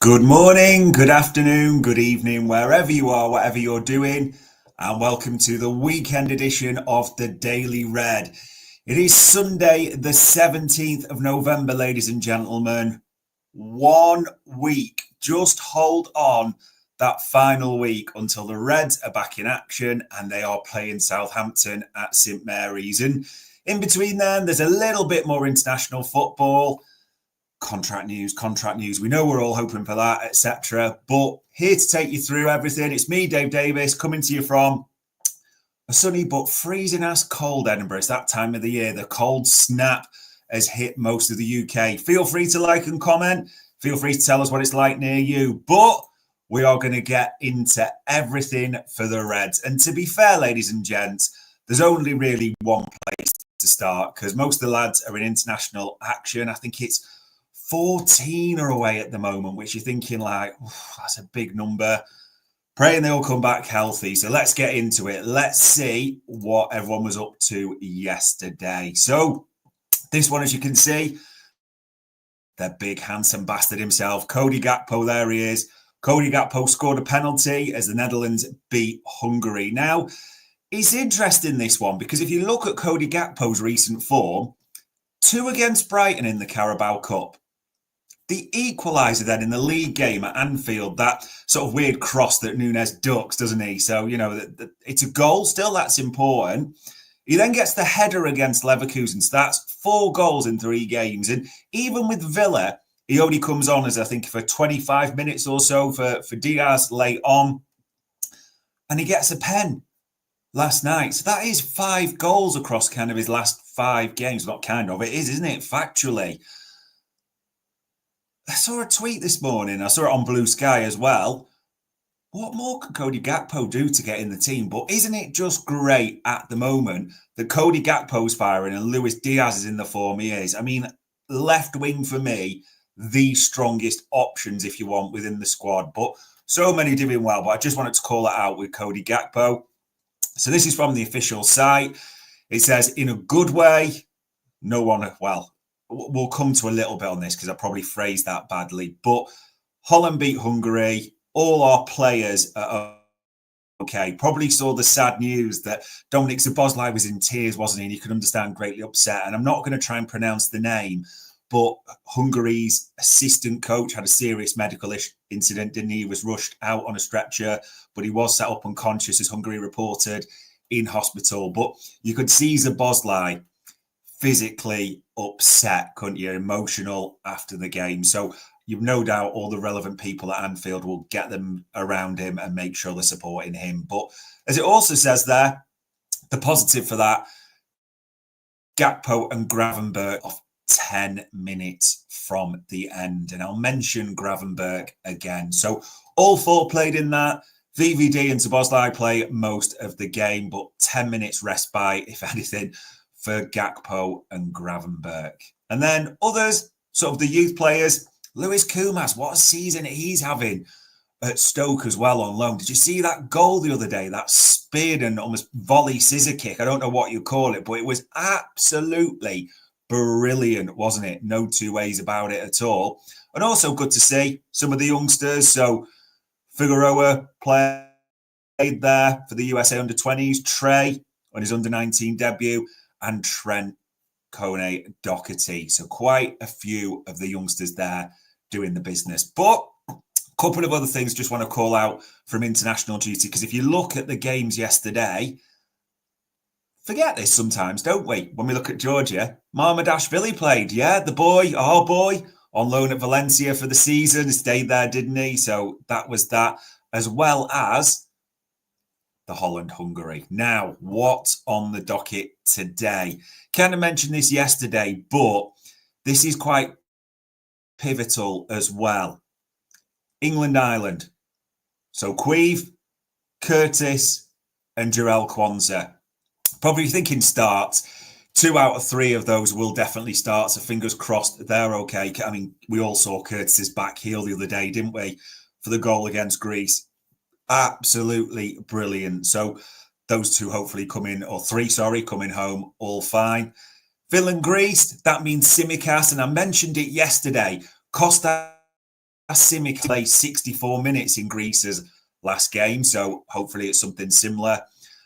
Good morning, good afternoon, good evening, wherever you are, whatever you're doing, and welcome to the weekend edition of the Daily Red. It is Sunday, the 17th of November, ladies and gentlemen. 1 week. Just hold on that final week until the Reds are back in action and they are playing Southampton at St Mary's. And in between then, there's a little bit more international football. Contract news. We know we're all hoping for that, etc. But here to take you through everything, it's me, Dave Davis, coming to you from a sunny but freezing ass cold Edinburgh. It's that time of the year. The cold snap has hit most of the UK. Feel free to like and comment. Feel free to tell us what it's like near you. But we are going to get into everything for the Reds. And to be fair, ladies and gents, there's only really one place to start because most of the lads are in international action. I think it's 14 are away at the moment, which you're thinking like, that's a big number. Praying they all come back healthy. So let's get into it. Let's see what everyone was up to yesterday. So this one, as you can see, the big handsome bastard himself, Cody Gakpo, there he is. Cody Gakpo scored a penalty as the Netherlands beat Hungary. Now, it's interesting, this one, because if you look at Cody Gakpo's recent form, 2 against Brighton in the Carabao Cup. The equaliser then in the league game at Anfield, that sort of weird cross that Nunes ducks, doesn't he? So, you know, it's a goal still, that's important. He then gets the header against Leverkusen. So that's 4 goals in 3 games. And even with Villa, he only comes on as, I think, for 25 minutes or so for Diaz late on. And he gets a pen last night. So that is 5 goals across kind of his last 5 games. Not kind of, it is, isn't it? Factually. I saw a tweet this morning. I saw it on Blue Sky as well. What more could Cody Gakpo do to get in the team? But isn't it just great at the moment that Cody Gakpo's firing and Luis Diaz is in the form he is? I mean, left wing for me, the strongest options, if you want, within the squad. But so many doing well. But I just wanted to call it out with Cody Gakpo. So this is from the official site. It says, in a good way, no one, well, we'll come to a little bit on this because I probably phrased that badly. But Holland beat Hungary. All our players are okay. Probably saw the sad news that Dominik Szoboszlai was in tears, wasn't he? And you can understand, greatly upset. And I'm not going to try and pronounce the name, but Hungary's assistant coach had a serious medical incident, didn't he? He was rushed out on a stretcher, but he was set up unconscious, as Hungary reported, in hospital. But you could see Szoboszlai physically upset, couldn't you? Emotional after the game. So you've no doubt all the relevant people at Anfield will get them around him and make sure they're supporting him. But as it also says there, the positive for that, Gakpo and Gravenberch off 10 minutes from the end. And I'll mention Gravenberch again. So all 4 played in that. VVD and Szoboszlai play most of the game, but 10 minutes respite, if anything, for Gakpo and Gravenberch. And then others, sort of the youth players, Lewis Kumas, what a season he's having at Stoke as well on loan. Did you see that goal the other day? That speared and almost volley scissor kick. I don't know what you call it, but it was absolutely brilliant, wasn't it? No 2 ways about it at all. And also good to see some of the youngsters. So Figueroa played there for the USA under-20s. Trey on his under-19 debut. And Trent Kone Doherty. So quite a few of the youngsters there doing the business. But a couple of other things just want to call out from international duty, because if you look at the games yesterday, forget this sometimes, don't we? When we look at Georgia, Mamardashvili played. Yeah, the boy, our boy, on loan at Valencia for the season. He stayed there, didn't he? So that was that, as well as the Holland-Hungary. Now, what's on the docket today? Kind of mentioned this yesterday, but this is quite pivotal as well. England-Ireland. So Queeve, Curtis and Jarell Quansah. Probably thinking starts. 2 out of 3 of those will definitely start, so fingers crossed they're okay. I mean, we all saw Curtis's back heel the other day, didn't we, for the goal against Greece. Absolutely brilliant. So those 2 hopefully come in, or 3, coming home, all fine. Finland, Greece, that means Simicas, and I mentioned it yesterday. Costa Simic played 64 minutes in Greece's last game, so hopefully it's something similar.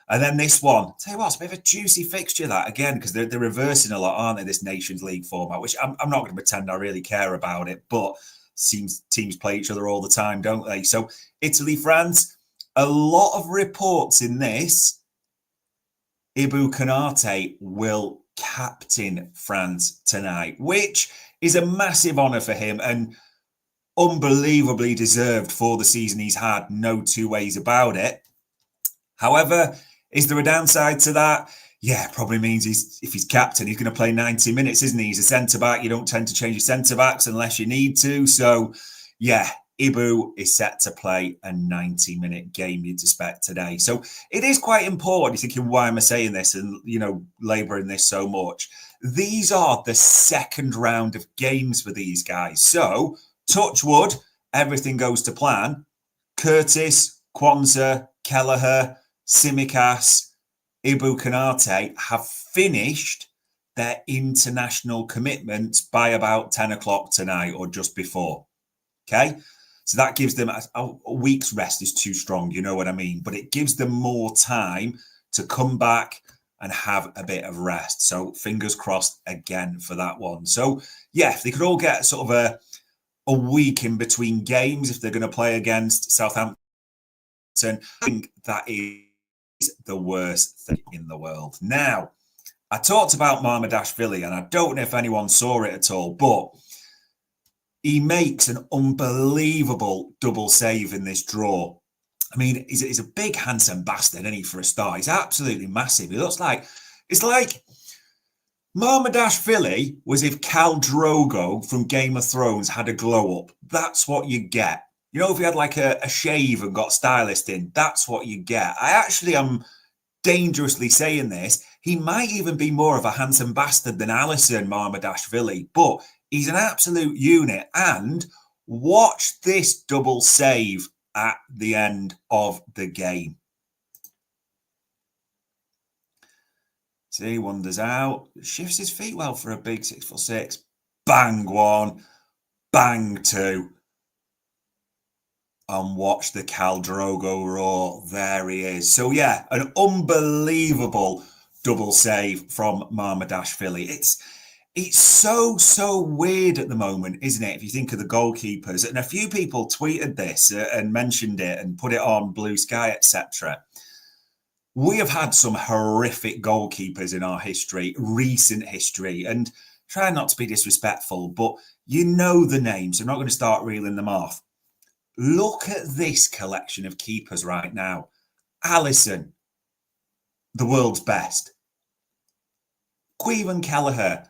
And then this one, tell you what, it's a bit of a juicy fixture that again, because they're reversing a lot, aren't they? This Nations League format, which I'm not going to pretend I really care about it, but seems teams play each other all the time, don't they? So Italy, France, a lot of reports in this. Ibou Konate will captain France tonight, which is a massive honour for him and unbelievably deserved for the season he's had. No two ways about it. However, is there a downside to that? Yeah, probably means if he's captain, he's going to play 90 minutes, isn't he? He's a centre-back. You don't tend to change your centre-backs unless you need to. So, yeah, Ibou is set to play a 90-minute game, you'd expect, today. So it is quite important. You're thinking, why am I saying this and, labouring this so much? These are the second round of games for these guys. So, touch wood, everything goes to plan. Curtis, Kwanzaa, Kelleher, Tsimikas, Ibou Konate have finished their international commitments by about 10 o'clock tonight or just before. Okay? So that gives them a week's rest is too strong, you know what I mean? But it gives them more time to come back and have a bit of rest. So fingers crossed again for that one. So yeah, if they could all get sort of a week in between games, if they're going to play against Southampton, I think that is the worst thing in the world. Now, I talked about Mamardashvili, and I don't know if anyone saw it at all, but he makes an unbelievable double save in this draw. I mean, he's a big, handsome bastard, isn't he, for a start? He's absolutely massive. He looks like, it's like Mamardashvili was if Khal Drogo from Game of Thrones had a glow up. That's what you get. You know, if he had like a shave and got stylist in, that's what you get. I actually am dangerously saying this. He might even be more of a handsome bastard than Alisson Mamardashvili, but he's an absolute unit. And watch this double save at the end of the game. See, wanders out, shifts his feet well for a big 6'6". Bang one, bang two. And watch the Khal Drogo roar. There he is. So yeah, an unbelievable double save from Mamardashvili. It's so weird at the moment, isn't it? If you think of the goalkeepers, and a few people tweeted this and mentioned it and put it on Blue Sky, etc. We have had some horrific goalkeepers in our history, recent history, and try not to be disrespectful, but you know the names. I'm not going to start reeling them off. Look at this collection of keepers right now. Alisson, the world's best. Caoimhin Kelleher.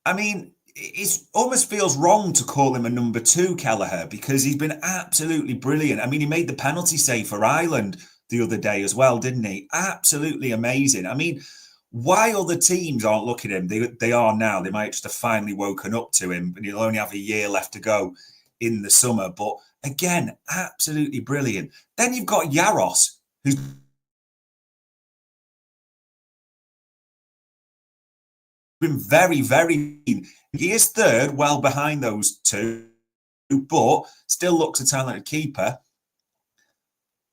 I mean, it almost feels wrong to call him a number 2 Kelleher because he's been absolutely brilliant. I mean, he made the penalty save for Ireland the other day as well, didn't he? Absolutely amazing. I mean, why other teams aren't looking at him, they are now. They might just have finally woken up to him, and he'll only have a year left to go in the summer. But again, absolutely brilliant. Then you've got Yaros, who's been very, very keen. He is third, well behind those two, but still looks a talented keeper.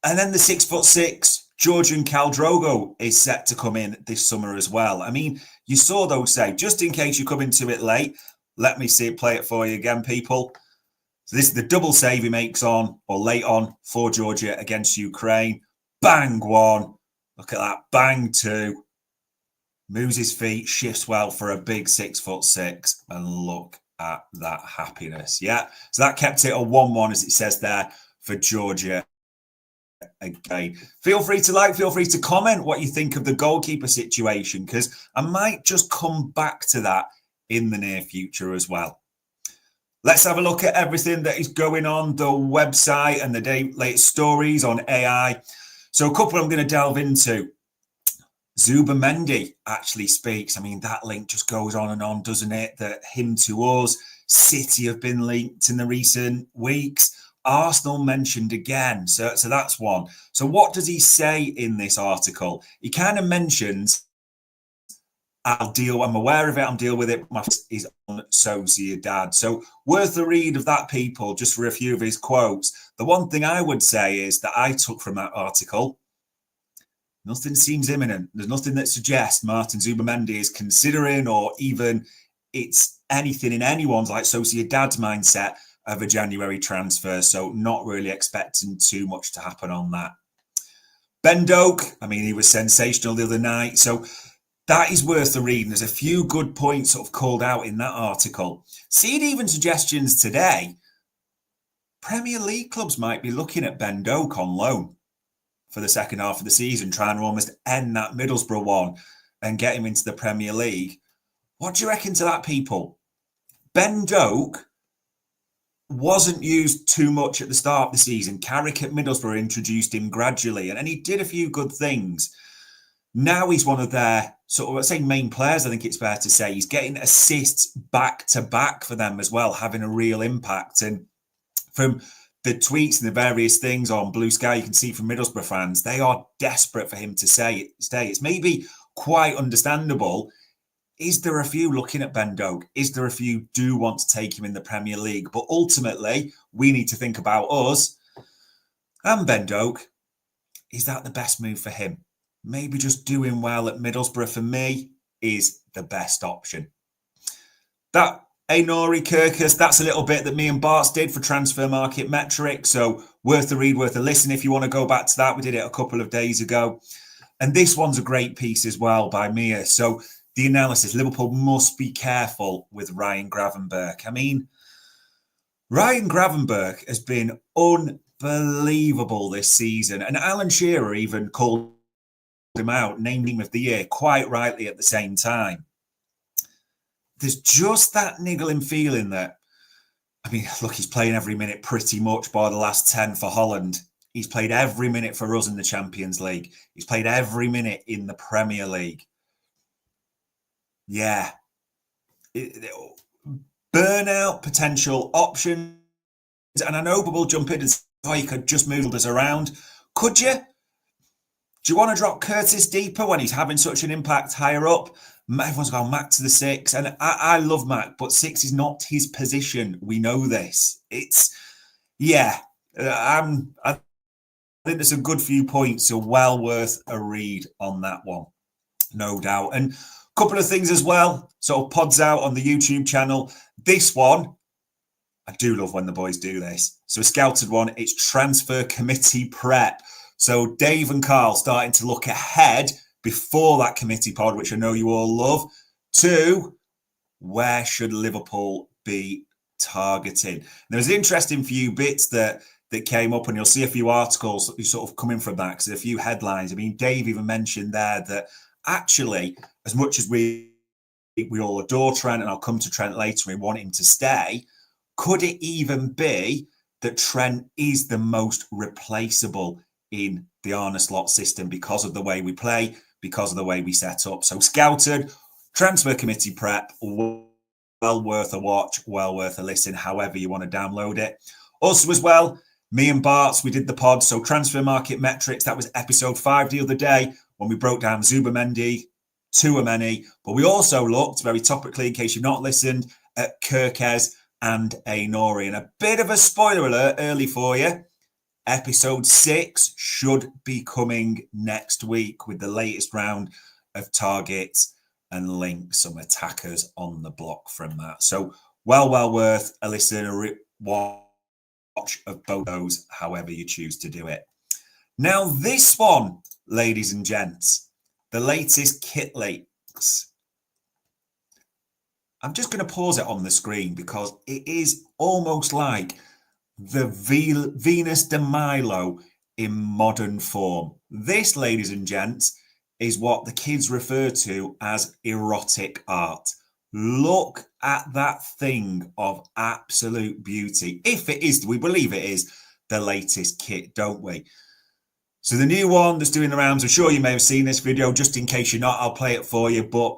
And then the 6'6" Georgian Khal Drogo is set to come in this summer as well. I mean, you saw those say, just in case you come into it late, let me play it for you again, people. So this is the double save he makes on, or late on, for Georgia against Ukraine. Bang one. Look at that. Bang two. Moves his feet, shifts well for a big 6'6", and look at that happiness. Yeah, so that kept it a 1-1, as it says there, for Georgia. Again, feel free to comment what you think of the goalkeeper situation, because I might just come back to that in the near future as well. Let's have a look at everything that is going on the website and the latest stories on AI. So a couple I'm going to delve into. Zubimendi actually speaks. I mean, that link just goes on and on, doesn't it? That him to us, City have been linked in the recent weeks. Arsenal mentioned again. So that's one. So what does he say in this article? He kind of mentions I'm aware of it, I'm dealing with it. My is on Sociedad. So worth a read of that, people, just for a few of his quotes. The one thing I would say is that I took from that article, nothing seems imminent. There's nothing that suggests Martin Zubimendi is considering, or even it's anything in anyone's like Sociedad's mindset of a January transfer. So not really expecting too much to happen on that. Ben Doak, I mean, he was sensational the other night. So that is worth the reading. There's a few good points sort of called out in that article. Seeing even suggestions today, Premier League clubs might be looking at Ben Doak on loan for the second half of the season, trying to almost end that Middlesbrough one and get him into the Premier League. What do you reckon to that, people? Ben Doak wasn't used too much at the start of the season. Carrick at Middlesbrough introduced him gradually, and he did a few good things. Now he's one of their sort of, let's say, main players, I think it's fair to say. He's getting assists back to back for them as well, having a real impact. And from the tweets and the various things on Blue Sky, you can see from Middlesbrough fans, they are desperate for him to stay. It's maybe quite understandable. Is there a few looking at Ben Doak? Is there a few do want to take him in the Premier League? But ultimately, we need to think about us and Ben Doak. Is that the best move for him? Maybe just doing well at Middlesbrough, for me, is the best option. That Ainori Kirkus, that's a little bit that me and Bart's did for Transfer Market Metrics. So worth a read, worth a listen if you want to go back to that. We did it a couple of days ago. And this one's a great piece as well by Mia. So the analysis, Liverpool must be careful with Ryan Gravenberch. I mean, Ryan Gravenberch has been unbelievable this season. And Alan Shearer even called him out, named him of the year, quite rightly at the same time. There's just that niggling feeling that, I mean, look, he's playing every minute pretty much by the last 10 for Holland. He's played every minute for us in the Champions League. He's played every minute in the Premier League. Yeah. Burnout potential options. And I know people will jump in and say, oh, you could just move us around. Could you? Do you want to drop Curtis deeper when he's having such an impact higher up? Everyone's gone Mac to the 6. And I love Mac, but 6 is not his position. We know this. I think there's a good few points, so well worth a read on that one, no doubt. And a couple of things as well. So pods out on the YouTube channel. This one, I do love when the boys do this. So a scouted one, it's transfer committee prep. So Dave and Carl starting to look ahead before that committee pod, which I know you all love, to where should Liverpool be targeting. There's an interesting few bits that came up, and you'll see a few articles sort of coming from that, because there's a few headlines. I mean, Dave even mentioned there that actually, as much as we all adore Trent, and I'll come to Trent later, we want him to stay, could it even be that Trent is the most replaceable in the Arne Slot system because of the way we play, because of the way we set up? So scouted, transfer committee prep, well worth a watch, well worth a listen, however you want to download it. Also as well, me and Bart's, we did the pod, so Transfer Market Metrics, that was episode 5 the other day when we broke down Zubimendi, Tchouaméni, but we also looked, very topically in case you've not listened, at Kirkes and Ainori. And a bit of a spoiler alert early for you, episode 6 should be coming next week with the latest round of targets and links, some attackers on the block from that. So well worth a listen, a watch of both those, however you choose to do it. Now this one, ladies and gents, the latest kit leaks. I'm just going to pause it on the screen because it is almost like the Venus de Milo in modern form. This, ladies and gents, is what the kids refer to as erotic art. Look at that thing of absolute beauty. If it is, we believe it is the latest kit, don't we? So the new one that's doing the rounds, I'm sure you may have seen this video. Just in case you're not, I'll play it for you. But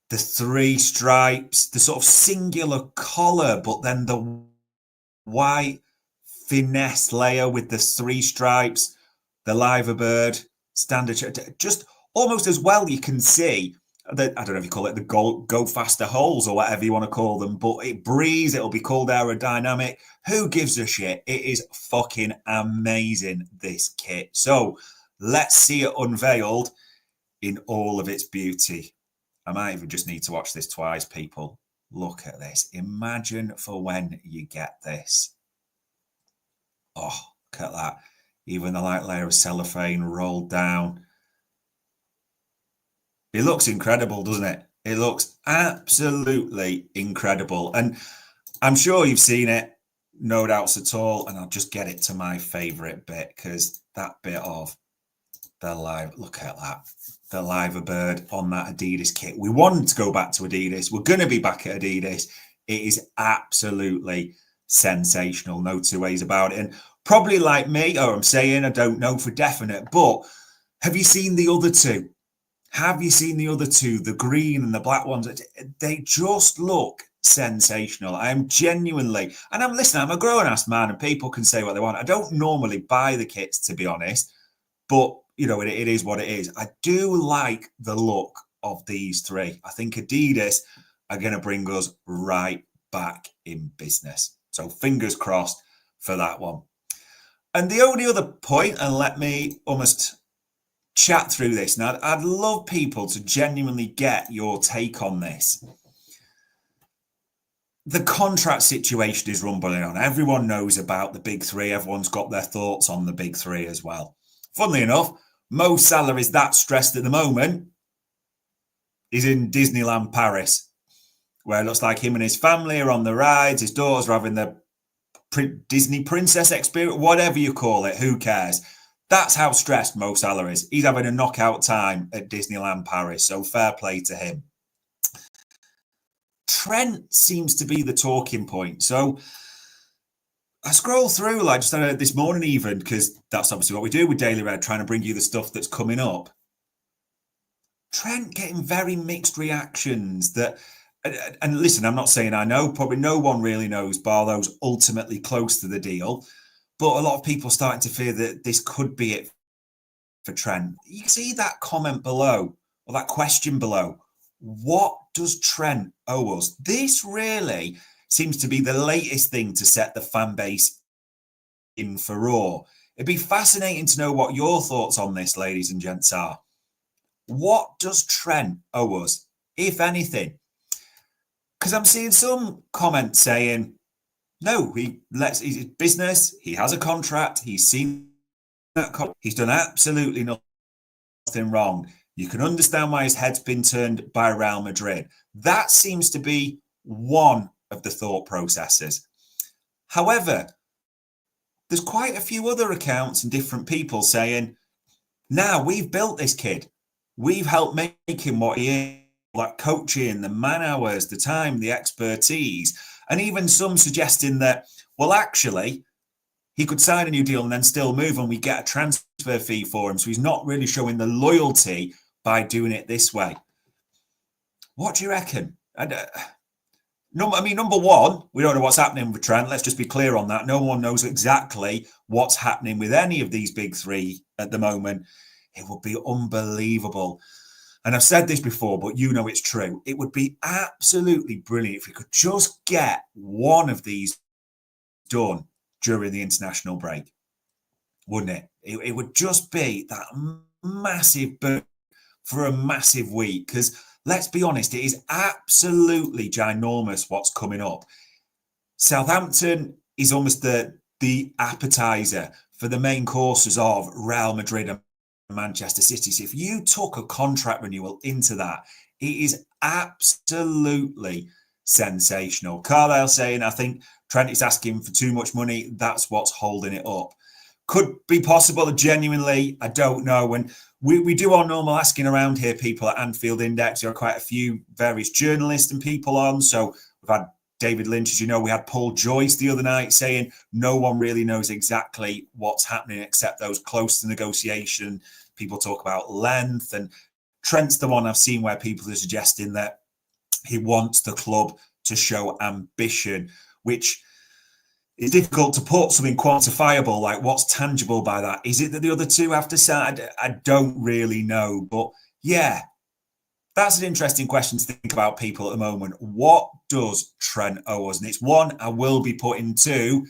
the 3 stripes, the sort of singular collar, but then the white finesse layer with the 3 stripes, the liver bird, standard, just almost as well you can see I don't know if you call it the go faster holes or whatever you want to call them, but it breathes. It'll be called aerodynamic. Who gives a shit? It is fucking amazing, this kit. So let's see it unveiled in all of its beauty. I might even just need to watch this twice, people. Look at this. Imagine for when you get this. Oh, look at that. Even the light layer of cellophane rolled down. It looks incredible, doesn't it? It looks absolutely incredible. And I'm sure you've seen it, no doubts at all. And I'll just get it to my favourite bit, because that bit of the live, look at that. The live bird on that Adidas kit. We wanted to go back to Adidas. We're going to be back at Adidas. It is absolutely sensational. No two ways about it. And probably like me, or I'm saying, I don't know for definite, but have you seen the other two? Have you seen the other two, the green and the black ones? They just look sensational. I am genuinely, and I'm a grown-ass man and people can say what they want. I don't normally buy the kits, to be honest, but, you know, it is what it is. I do like the look of these three. I think Adidas are going to bring us right back in business. So fingers crossed for that one. And the only other point, and let me almost chat through this. Now, I'd love people to genuinely get your take on this. The contract situation is rumbling on. Everyone knows about the big three. Everyone's got their thoughts on the big three as well. Funnily enough, Mo Salah is that stressed at the moment. He's in Disneyland Paris, where it looks like him and his family are on the rides. His daughters are having the Disney princess experience, whatever you call it. Who cares? That's how stressed Mo Salah is. He's having a knockout time at Disneyland Paris, so fair play to him. Trent seems to be the talking point. So I scroll through, like just this morning even, because that's obviously what we do with Daily Red, trying to bring you the stuff that's coming up. Trent getting very mixed reactions. And listen, I'm not saying I know, probably no one really knows, bar those ultimately close to the deal. But a lot of people starting to fear that this could be it for Trent. You can see that comment below, or that question below. What does Trent owe us? This really seems to be the latest thing to set the fan base in furore. It'd be fascinating to know what your thoughts on this, ladies and gents, are. What does Trent owe us, if anything? Because I'm seeing some comments saying, no, he's business. He has a contract. He's seen that. He's done absolutely nothing wrong. You can understand why his head's been turned by Real Madrid. That seems to be one of the thought processes. However, there's quite a few other accounts and different people saying, now we've built this kid. We've helped make him what he is. Like coaching, the man hours, the time, the expertise. And even some suggesting that, well, actually, he could sign a new deal and then still move and we get a transfer fee for him. So he's not really showing the loyalty by doing it this way. What do you reckon? Number one, we don't know what's happening with Trent. Let's just be clear on that. No one knows exactly what's happening with any of these big three at the moment. It would be unbelievable. And I've said this before, but you know it's true. It would be absolutely brilliant if we could just get one of these done during the international break, wouldn't it? It would just be that massive boom for a massive week. Because let's be honest, it is absolutely ginormous what's coming up. Southampton is almost the appetizer for the main courses of Real Madrid and Manchester City. So if you took a contract renewal into that, it is absolutely sensational. Carlisle saying, I think Trent is asking for too much money. That's what's holding it up. Could be possible. Genuinely, I don't know. And we do our normal asking around here, people at Anfield Index. There are quite a few various journalists and people on. So we've had David Lynch, as you know, we had Paul Joyce the other night saying no one really knows exactly what's happening except those close to negotiation. People talk about length, and Trent's the one I've seen where people are suggesting that he wants the club to show ambition, which is difficult to put something quantifiable, like what's tangible by that. Is it that the other two have to sign? I don't really know. But yeah, That's an interesting question to think about, people, at the moment. What does Trent owe us? And it's one I will be putting to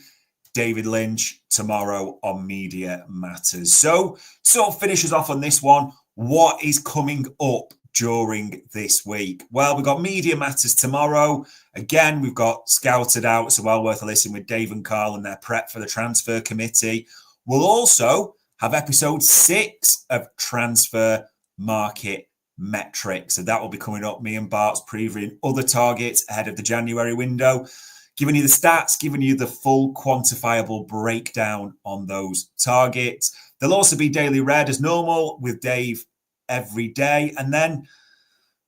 David Lynch tomorrow on Media Matters. So, sort of finishes off on this one. What is coming up during this week? Well, we've got Media Matters tomorrow. Again, we've got Scouted Out, so well worth a listen with Dave and Carl and their prep for the transfer committee. We'll also have episode 6 of Transfer Market Metrics. So that will be coming up. Me and Bart's previewing other targets ahead of the January window, giving you the stats, giving you the full quantifiable breakdown on those targets. There'll also be Daily Red as normal with Dave every day. And then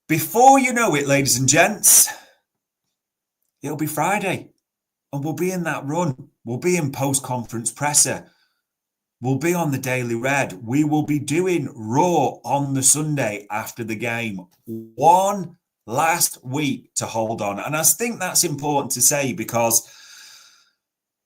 before you know it, ladies and gents, it'll be Friday and we'll be in that run. We'll be in post-conference presser. We'll be on the Daily Red. We will be doing Raw on the Sunday after the game. One last week to hold on. And I think that's important to say because,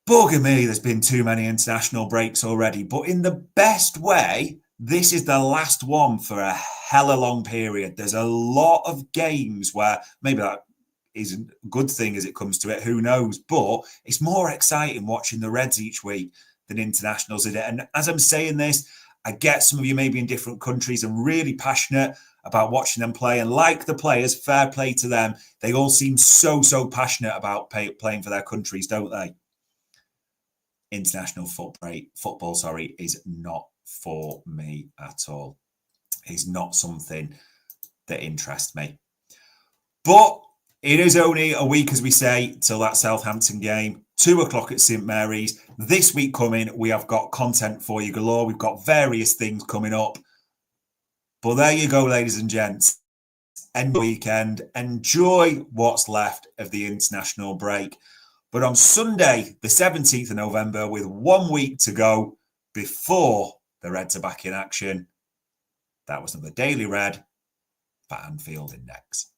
bugger me, there's been too many international breaks already. But in the best way, this is the last one for a hella long period. There's a lot of games where maybe that isn't a good thing as it comes to it. Who knows? But it's more exciting watching the Reds each week than internationals in it. And as I'm saying this, I get some of you maybe in different countries and really passionate about watching them play. And like the players, fair play to them. They all seem so passionate about playing for their countries, don't they? International football, is not for me at all. It's not something that interests me. But it is only a week, as we say, till that Southampton game. 2:00 at St Mary's. This week coming, we have got content for you galore. We've got various things coming up. But there you go, ladies and gents. End weekend. Enjoy what's left of the international break. But on Sunday, the 17th of November, with 1 week to go before the Reds are back in action, that was another Daily Red for Anfield Index.